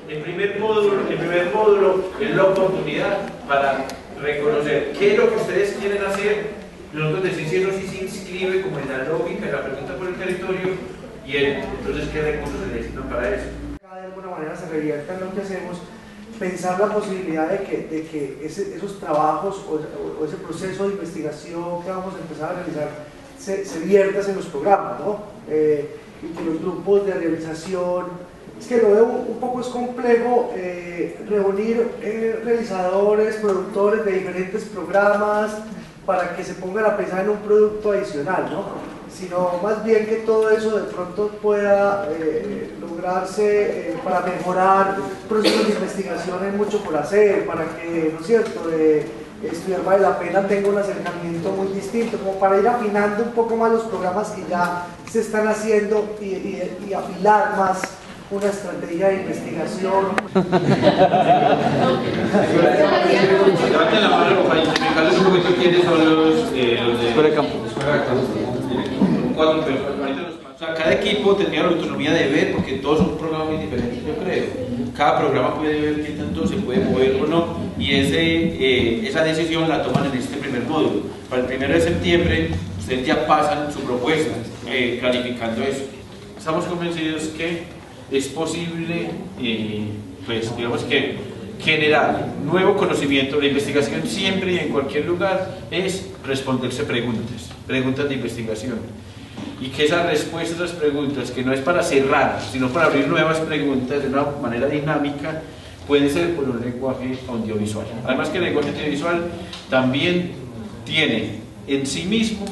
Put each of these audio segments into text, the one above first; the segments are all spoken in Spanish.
El primer módulo es la oportunidad para reconocer qué es lo que ustedes quieren hacer. Nosotros decimos si eso sí se inscribe como en la lógica de la pregunta por el territorio y entonces qué recursos se necesitan para eso. De alguna manera se revierta en lo que hacemos, pensar la posibilidad de que esos trabajos o ese proceso de investigación que vamos a empezar a realizar se vierta en los programas, ¿no? Y que los grupos de realización, es que lo veo un poco es complejo reunir realizadores, productores de diferentes programas para que se pongan a pensar en un producto adicional, ¿no? Sino más bien que todo eso de pronto pueda lograrse para mejorar procesos de investigación. Hay mucho por hacer para que, ¿no es cierto?, estudiar vale la pena tenga un acercamiento muy distinto, como para ir afinando un poco más los programas que ya se están haciendo y afilar más una estrategia de investigación. Levanten la mano para identificarles un poquito quiénes son los de Escuela de Campo. Cuatro personas. O sea, cada equipo tendría la autonomía de ver, porque todos son programas muy diferentes, yo creo. Cada programa puede ver qué tanto se puede mover o no, y esa decisión la toman en este primer módulo. Para el 1 de septiembre, ustedes ya pasan su propuesta, clarificando eso. Estamos convencidos que es posible, pues digamos que generar nuevo conocimiento. La investigación siempre y en cualquier lugar es responderse preguntas de investigación, y que esas respuestas a las preguntas, que no es para cerrar, sino para abrir nuevas preguntas de una manera dinámica, puede ser por un lenguaje audiovisual. Además que el lenguaje audiovisual también tiene en sí mismo,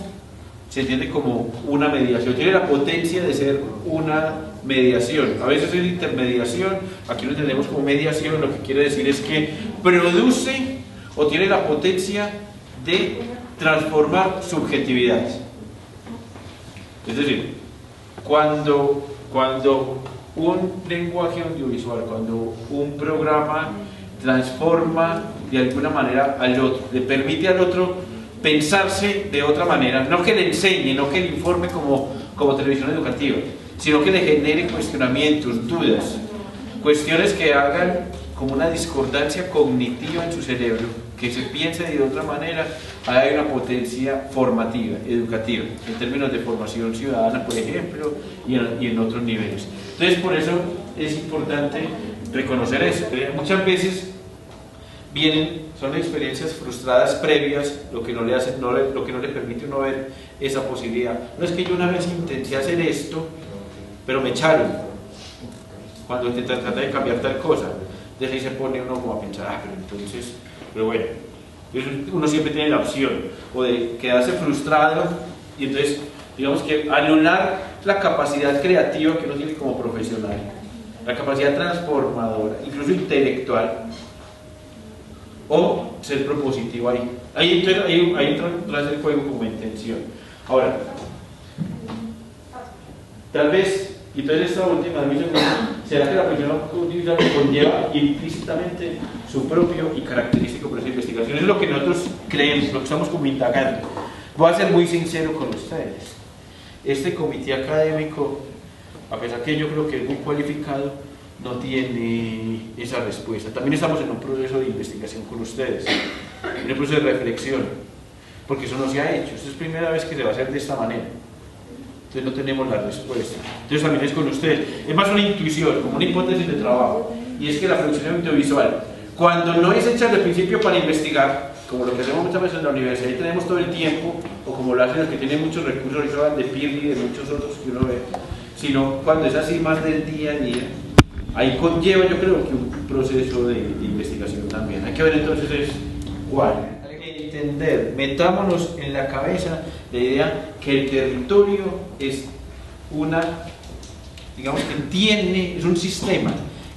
se entiende como una mediación, tiene la potencia de ser una mediación. A veces es intermediación, aquí lo entendemos como mediación. Lo que quiere decir es que produce o tiene la potencia de transformar subjetividades. Es decir, cuando un lenguaje audiovisual, cuando un programa transforma de alguna manera al otro, le permite al otro pensarse de otra manera, no que le enseñe, no que le informe como televisión educativa, sino que le genere cuestionamientos, dudas, cuestiones que hagan como una discordancia cognitiva en su cerebro, que se piense de otra manera. Hay una potencia formativa, educativa, en términos de formación ciudadana, por ejemplo, y en otros niveles. Entonces, por eso es importante reconocer eso. Muchas veces son experiencias frustradas previas lo que no le permite a uno ver esa posibilidad. No es que yo una vez intenté hacer esto, pero me echaron cuando te trata de cambiar tal cosa. Entonces ahí se pone uno como a pensar, pero bueno, uno siempre tiene la opción o de quedarse frustrado y entonces digamos que anular la capacidad creativa que uno tiene como profesional, la capacidad transformadora, incluso intelectual, o ser propositivo ahí. Ahí entra tras el juego como intención. Ahora, tal vez, y entonces esta última será que la función audiovisual conlleva implícitamente su propio y característico proceso de investigación. Eso es lo que nosotros creemos, lo que estamos como indagando. Voy a ser muy sincero con ustedes. Este comité académico, a pesar que yo creo que es muy cualificado, no tiene esa respuesta. También estamos en un proceso de investigación con ustedes, en un proceso de reflexión, porque eso no se ha hecho. Esta es la primera vez que se va a hacer de esta manera. Entonces no tenemos la respuesta. Entonces también es con ustedes. Es más una intuición, como una hipótesis de trabajo, y es que la producción audiovisual, cuando no es hecha desde el principio para investigar, como lo que hacemos muchas veces en la universidad y tenemos todo el tiempo, o como lo hacen los que tienen muchos recursos, de Pirri y de muchos otros que uno ve, sino cuando es así más del día a día, ahí conlleva, yo creo, que un proceso de investigación también. Hay que ver entonces es cuál. Hay que entender, metámonos en la cabeza la idea que el territorio es es un sistema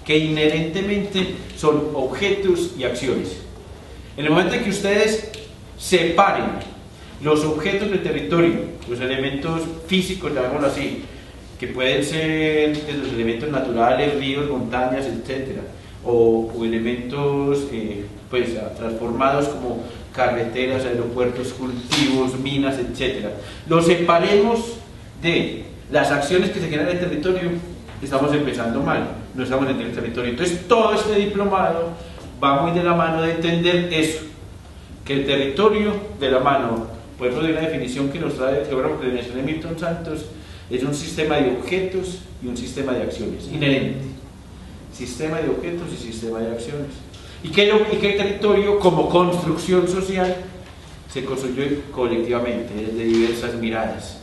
que inherentemente son objetos y acciones. En el momento en que ustedes separen los objetos del territorio, los elementos físicos, llamémoslo así, que pueden ser los elementos naturales, ríos, montañas, etcétera, o elementos transformados como carreteras, aeropuertos, cultivos, minas, etcétera. Los separemos de las acciones que se generan en el territorio, estamos empezando mal, no estamos entendiendo el territorio. Entonces todo este diplomado va muy de la mano de entender eso, que el territorio de la mano, por ejemplo, de una definición que nos trae el geógrafo que le mencioné, Milton Santos, es un sistema de objetos y un sistema de acciones, inherente. Sistema de objetos y sistema de acciones. Y que el territorio, como construcción social, se construye colectivamente, desde diversas miradas.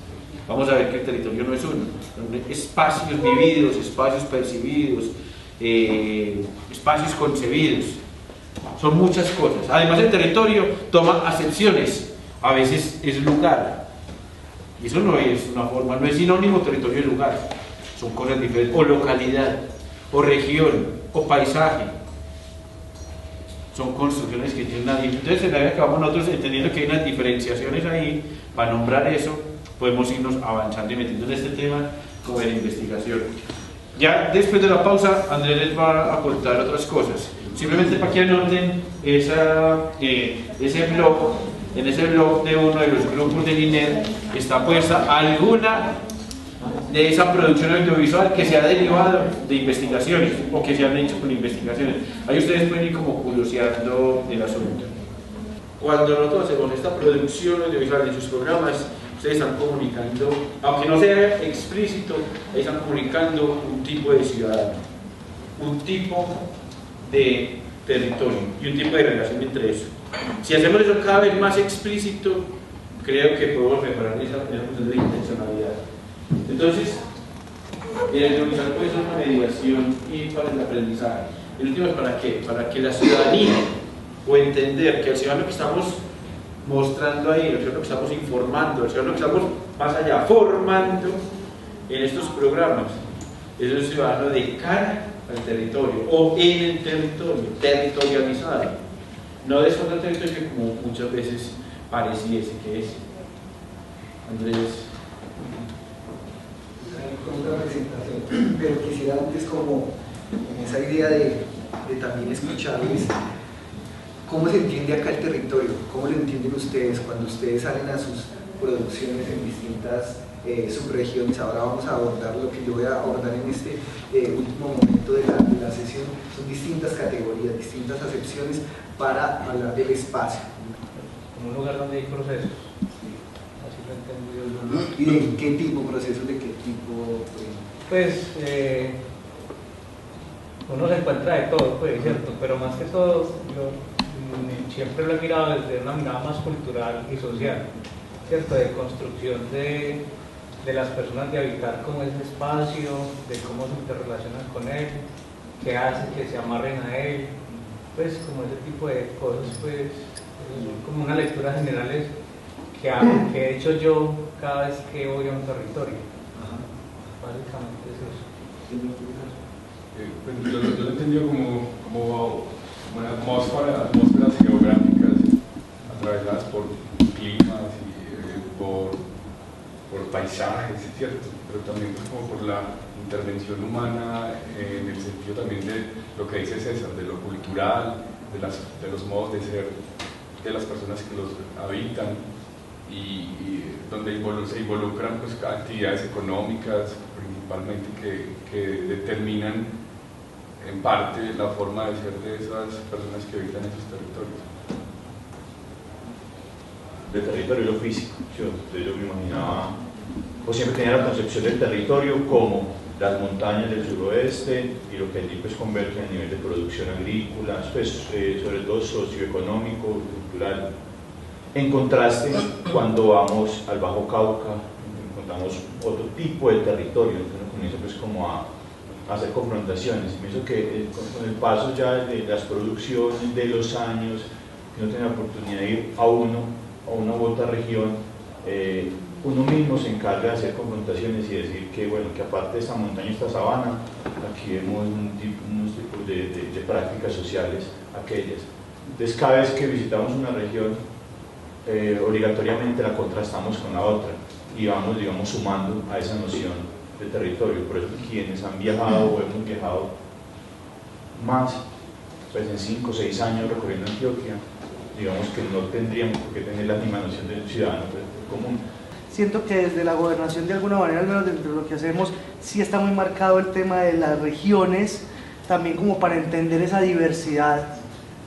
Vamos a ver que el territorio no es uno, son espacios vividos, espacios percibidos, espacios concebidos, son muchas cosas. Además, el territorio toma acepciones, a veces es lugar, y eso no es una forma, no es sinónimo territorio y lugar, son cosas diferentes, o localidad, o región, o paisaje. Son construcciones que tienen una diferencia. Entonces, en la medida que vamos nosotros entendiendo que hay unas diferenciaciones ahí, para nombrar eso, podemos irnos avanzando y metiendo en este tema como de la investigación. Ya después de la pausa, Andrés les va a contar otras cosas. Simplemente para que anoten ese blog, en ese blog de uno de los grupos del INER está puesta alguna de esa producción audiovisual que se ha derivado de investigaciones o que se han hecho con investigaciones. Ahí ustedes pueden ir como curioseando el asunto. Cuando nosotros hacemos esta producción audiovisual de sus programas, ustedes están comunicando, aunque no sea explícito, están comunicando un tipo de ciudadano, un tipo de territorio y un tipo de relación entre eso. Si hacemos eso cada vez más explícito, creo que podemos mejorar esa función de intencionalidad. Entonces, el audiovisual puede ser una mediación y para el aprendizaje. El último es para qué? Para que la ciudadanía, o entender que el ciudadano que estamos mostrando ahí, el ciudadano que estamos informando, el ciudadano que estamos más allá formando en estos programas, es un ciudadano de cara al territorio o en el territorio, territorializado, no de solo territorio que como muchas veces pareciese que es. Andrés. Con otra presentación, pero quisiera antes como en esa idea de también escucharles cómo se entiende acá el territorio, cómo lo entienden ustedes cuando ustedes salen a sus producciones en distintas subregiones. Ahora vamos a abordar lo que yo voy a abordar en este último momento de la sesión, son distintas categorías, distintas acepciones para hablar del espacio. Como un lugar donde hay procesos. ¿Y de qué tipo procesos? ¿De qué tipo? Pues uno se encuentra de todo, pues, ¿cierto? Pero más que todo, yo siempre lo he mirado desde una mirada más cultural y social, ¿cierto? De construcción de las personas, de habitar como ese espacio, de cómo se interrelacionan con él, qué hace que se amarren a él, pues como ese tipo de cosas, pues, como una lectura general que he hecho yo cada vez que voy a un territorio. Básicamente es eso. Yo lo he entendido como atmósferas geográficas atravesadas por climas y por paisajes, ¿cierto? Pero también pues, como por la intervención humana en el sentido también de lo que dice César, de lo cultural, de los modos de ser de las personas que los habitan, y donde se involucran pues, actividades económicas principalmente que determinan en parte la forma de ser de esas personas que habitan esos territorios. De territorio lo físico, yo me imaginaba, o siempre tenía la concepción del territorio como las montañas del suroeste y lo que allí pues converge a nivel de producción agrícola, pues, sobre todo socioeconómico, cultural. En contraste, cuando vamos al Bajo Cauca, encontramos otro tipo de territorio, que uno comienza pues como a hacer confrontaciones. Pienso que con el paso ya de las producciones, de los años, que uno tiene la oportunidad de ir a una u otra región, uno mismo se encarga de hacer confrontaciones y decir que, bueno, que aparte de esta montaña, esta sabana, aquí vemos unos tipos de prácticas sociales, aquellas. Entonces, cada vez que visitamos una región, obligatoriamente la contrastamos con la otra y vamos, digamos, sumando a esa noción de territorio. Por eso quienes han viajado o hemos viajado más, pues en 5 o 6 años recorriendo Antioquia, digamos que no tendríamos por qué tener la misma noción del ciudadano pues, común. siento que desde la gobernación de alguna manera, al menos dentro de lo que hacemos, sí está muy marcado el tema de las regiones, también como para entender esa diversidad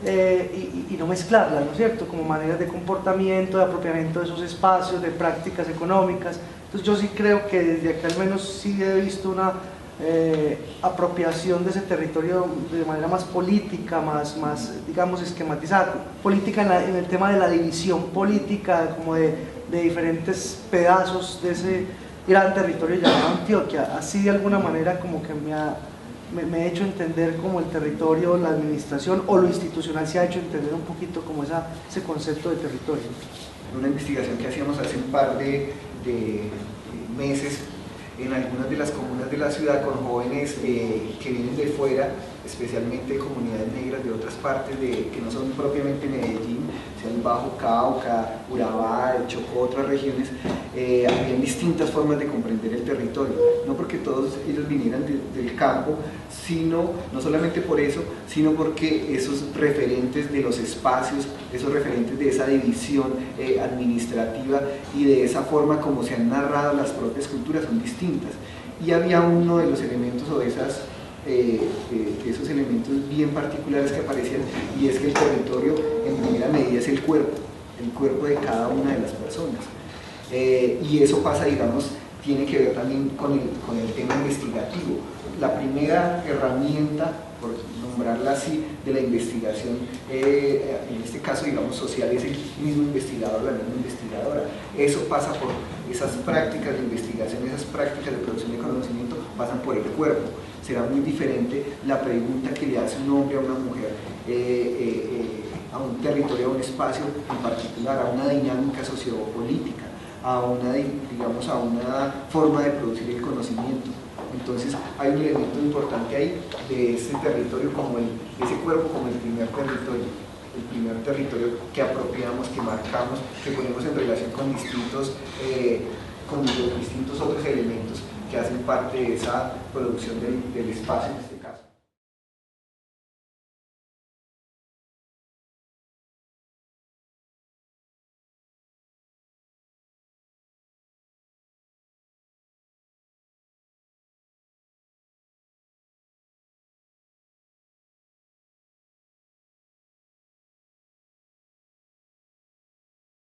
y no mezclarla, ¿no es cierto? Como maneras de comportamiento, de apropiamiento de esos espacios, de prácticas económicas. Entonces yo sí creo que desde acá al menos sí he visto una apropiación de ese territorio de manera más política, más digamos esquematizada, política en el tema de la división política, como de diferentes pedazos de ese gran territorio llamado Antioquia. Así de alguna manera como que me he hecho entender como el territorio, la administración o lo institucional se ha hecho entender un poquito como ese concepto de territorio. Una investigación que hacíamos hace un par de meses en algunas de las comunas de la ciudad con jóvenes que vienen de fuera, especialmente de comunidades negras de otras partes que no son propiamente Medellín, sea el Bajo Cauca, Urabá, el Chocó, otras regiones, habían distintas formas de comprender el territorio, no porque todos ellos vinieran del campo, sino, no solamente por eso, sino porque esos referentes de los espacios, esos referentes de esa división administrativa y de esa forma como se han narrado las propias culturas son distintas. Y había uno de los elementos o de esos elementos bien particulares que aparecían, y es que el territorio en primera medida es el cuerpo de cada una de las personas. Y eso pasa, digamos, tiene que ver también con el tema investigativo. La primera herramienta, por nombrarla así, de la investigación, en este caso digamos social, es el mismo investigador, la misma investigadora. Eso pasa por esas prácticas de investigación, esas prácticas de producción de conocimiento pasan por el cuerpo. Será muy diferente la pregunta que le hace un hombre a una mujer a un territorio, a un espacio en particular, a una dinámica sociopolítica, a una forma de producir el conocimiento. Entonces hay un elemento importante ahí de ese territorio como ese cuerpo como el primer territorio que apropiamos, que marcamos, que ponemos en relación con distintos otros elementos que hacen parte de esa producción del espacio en este caso.